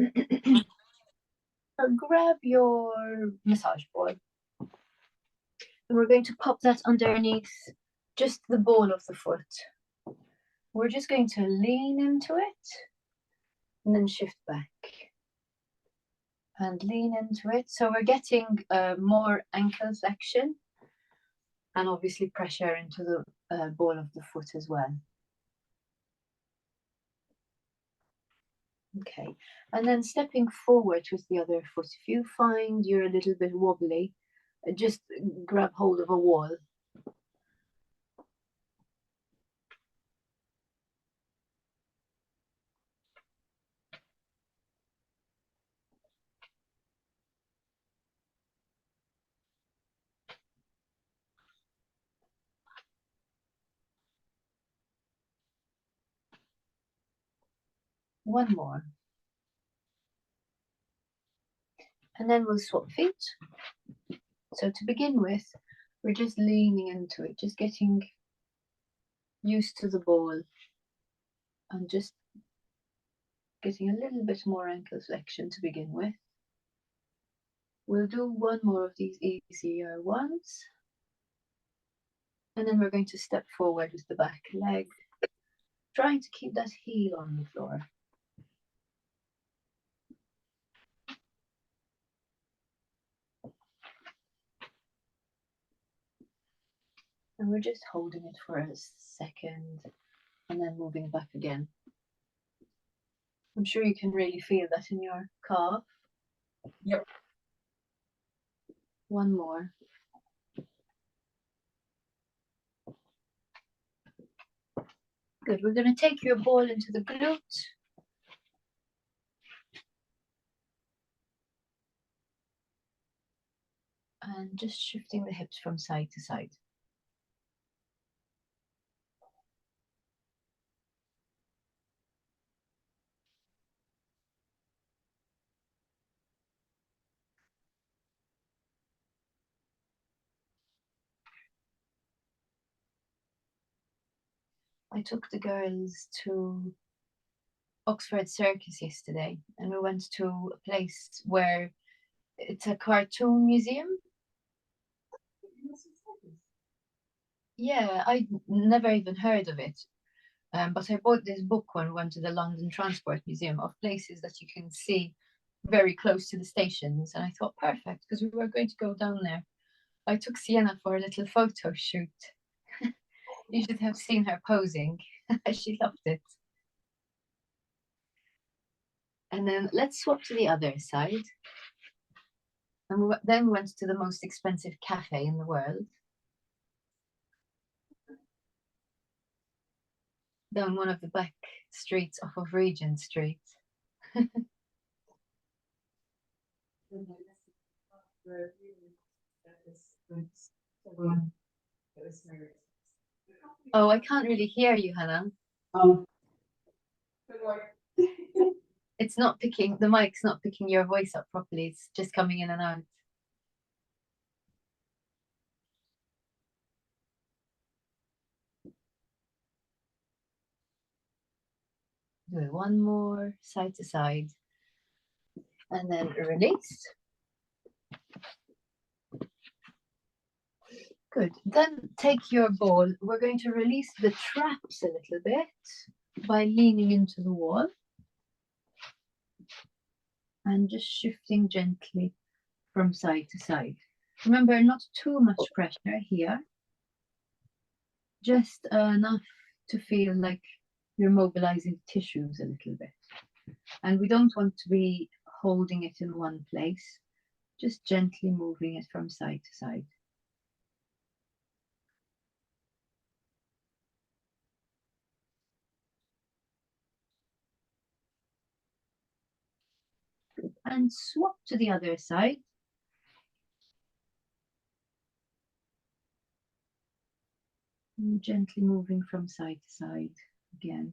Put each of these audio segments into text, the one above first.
So grab your massage ball. And we're going to pop that underneath just the ball of the foot. We're just going to lean into it and then shift back. And lean into it. So we're getting more ankle flexion and obviously pressure into the ball of the foot as well. Okay, and then stepping forward with the other foot. If you find you're a little bit wobbly, just grab hold of a wall. One more. And then we'll swap feet. So to begin with, we're just leaning into it, just getting used to the ball and just getting a little bit more ankle flexion to begin with. We'll do one more of these easier ones. And then we're going to step forward with the back leg, trying to keep that heel on the floor. And we're just holding it for a second and then moving back again. I'm sure you can really feel that in your calf. Yep. One more. Good. We're going to take your ball into the glute. And just shifting the hips from side to side. I took the girls to Oxford Circus yesterday, and we went to a place where it's a cartoon museum. Yeah, I'd never even heard of it. But I bought this book when we went to the London Transport Museum of places that you can see very close to the stations. And I thought, perfect, because we were going to go down there. I took Sienna for a little photo shoot. You should have seen her posing. She loved it. And then let's swap to the other side. And then we went to the most expensive cafe in the world. Down one of the back streets off of Regent Street. Oh, I can't really hear you, Hannah. It's not picking, the mic's not picking your voice up properly. It's just coming in and out. Do one more side to side. And then release. Good. Then take your ball. We're going to release the traps a little bit by leaning into the wall. And just shifting gently from side to side. Remember, not too much pressure here. Just enough to feel like you're mobilizing tissues a little bit. And we don't want to be holding it in one place, just gently moving it from side to side. And swap to the other side. And gently moving from side to side again.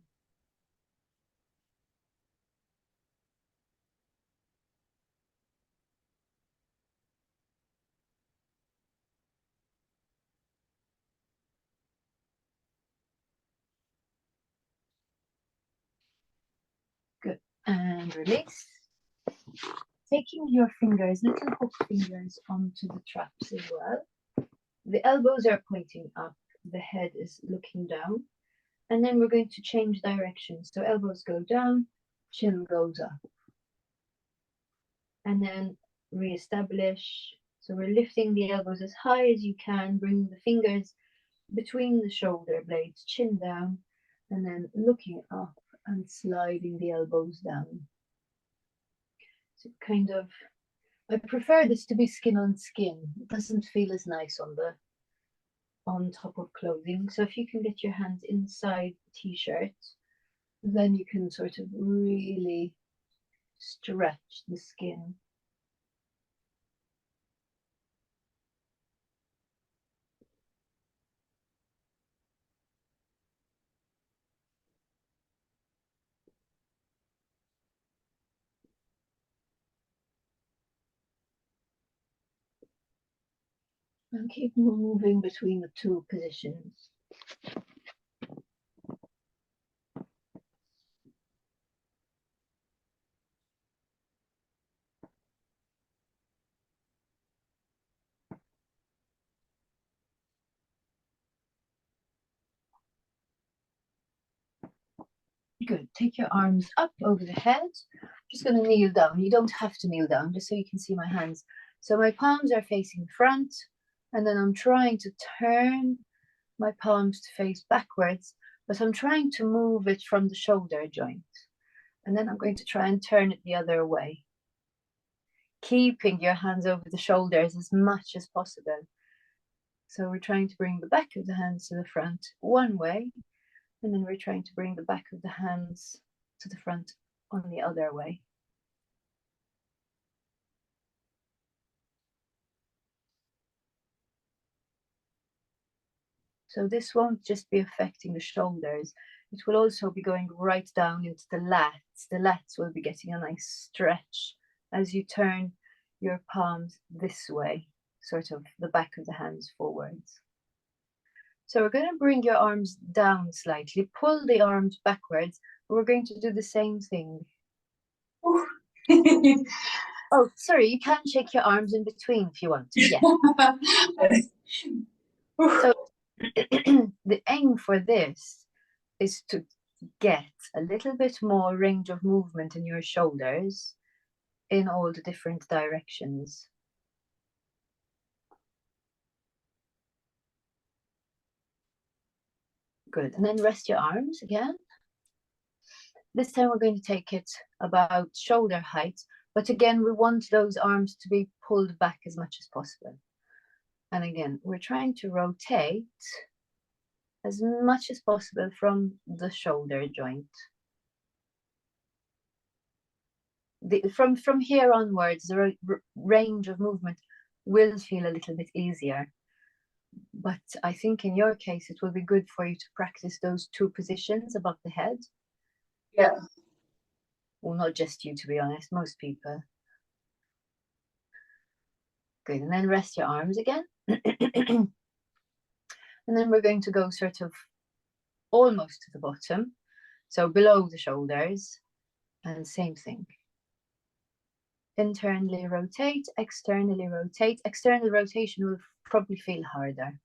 Good. And release. taking your fingers, little hook fingers, onto the traps as well. The elbows are pointing up, the head is looking down, and then we're going to change directions. So elbows go down, chin goes up. And then re-establish. So we're lifting the elbows as high as you can, bringing the fingers between the shoulder blades, chin down, and then looking up and sliding the elbows down. So kind of, I prefer this to be skin on skin. It doesn't feel as nice on top of clothing. So if you can get your hands inside the t-shirt, then you can sort of really stretch the skin. And keep moving between the two positions. Good. Take your arms up over the head. I'm just going to kneel down. You don't have to kneel down, just so you can see my hands. So my palms are facing front, and then I'm trying to turn my palms to face backwards, but I'm trying to move it from the shoulder joint. And then I'm going to try and turn it the other way, keeping your hands over the shoulders as much as possible. So we're trying to bring the back of the hands to the front one way, and then we're trying to bring the back of the hands to the front on the other way. So this won't just be affecting the shoulders, it will also be going right down into the lats. The lats will be getting a nice stretch as you turn your palms this way, sort of the back of the hands forwards. So we're going to bring your arms down slightly, pull the arms backwards. We're going to do the same thing. Oh, sorry, you can shake your arms in between if you want to, yeah. So the aim for this is to get a little bit more range of movement in your shoulders in all the different directions. Good, and then rest your arms again. This time we're going to take it about shoulder height, but again, we want those arms to be pulled back as much as possible. And again, we're trying to rotate as much as possible from the shoulder joint. From here onwards, the range of movement will feel a little bit easier. But I think in your case, it will be good for you to practice those two positions above the head. Yeah. Well, not just you, to be honest, most people. Good, and then rest your arms again. And then we're going to go sort of almost to the bottom. So below the shoulders, and same thing. Internally rotate, externally rotate. External rotation will probably feel harder.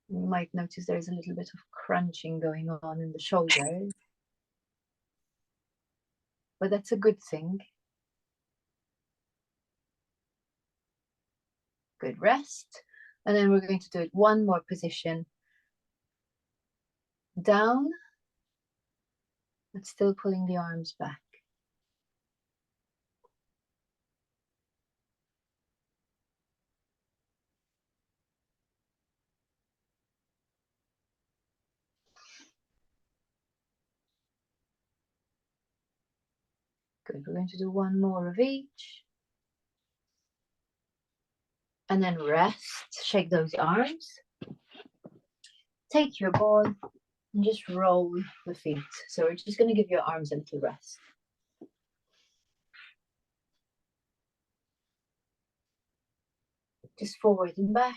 You might notice there's a little bit of crunching going on in the shoulders, but that's a good thing. Good, rest. And then we're going to do it one more position. Down, but still pulling the arms back. Good, we're going to do one more of each. And then rest, shake those arms. Take your ball and just roll the feet. So we're just going to give your arms a little rest. Just forward and back.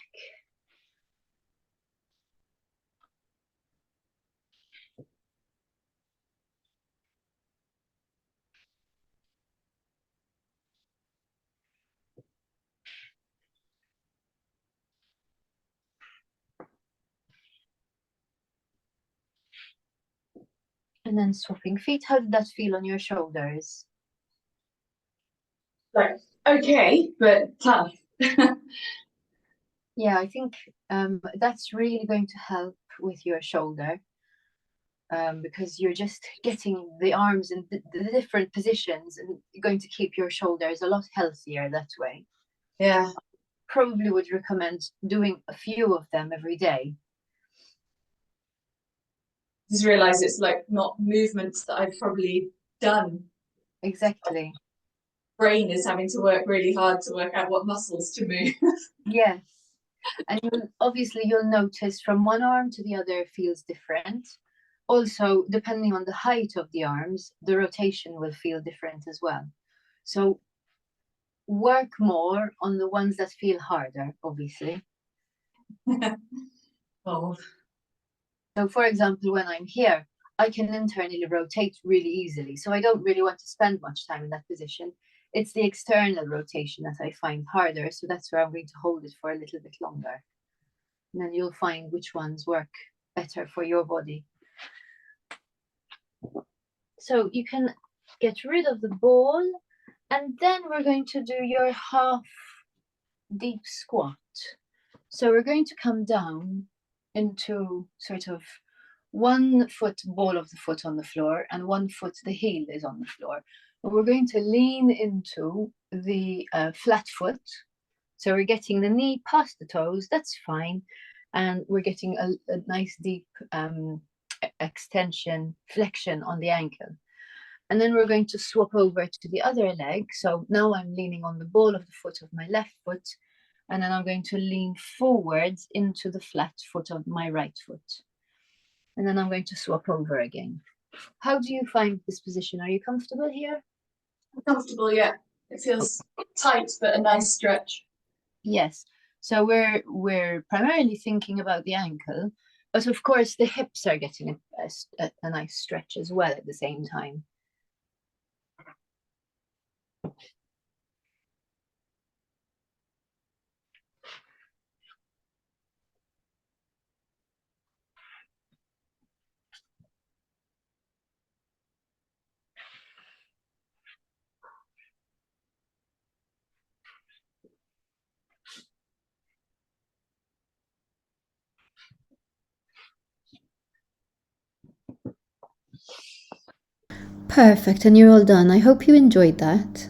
And then swapping feet. How did that feel on your shoulders? Like, okay, but tough. Yeah, I think that's really going to help with your shoulder, because you're just getting the arms in the different positions and going to keep your shoulders a lot healthier that way. Yeah. Probably would recommend doing a few of them every day. Just realize it's like not movements that I've probably done. Exactly. Brain is having to work really hard to work out what muscles to move. Yes. And you'll notice from one arm to the other feels different. Also, depending on the height of the arms, the rotation will feel different as well. So work more on the ones that feel harder, obviously. Oh. So for example, when I'm here, I can internally rotate really easily. So I don't really want to spend much time in that position. It's the external rotation that I find harder. So that's where I'm going to hold it for a little bit longer. And then you'll find which ones work better for your body. So you can get rid of the ball, and then we're going to do your half deep squat. So we're going to come down into sort of 1 foot ball of the foot on the floor and 1 foot the heel is on the floor. But we're going to lean into the flat foot. So we're getting the knee past the toes, that's fine. And we're getting a nice deep extension, flexion on the ankle. And then we're going to swap over to the other leg. So now I'm leaning on the ball of the foot of my left foot, and then I'm going to lean forwards into the flat foot of my right foot. And then I'm going to swap over again. How do you find this position? Are you comfortable here? I'm comfortable, yeah. It feels tight, but a nice stretch. Yes. So we're primarily thinking about the ankle, but of course the hips are getting a nice stretch as well at the same time. Perfect, and you're all done. I hope you enjoyed that.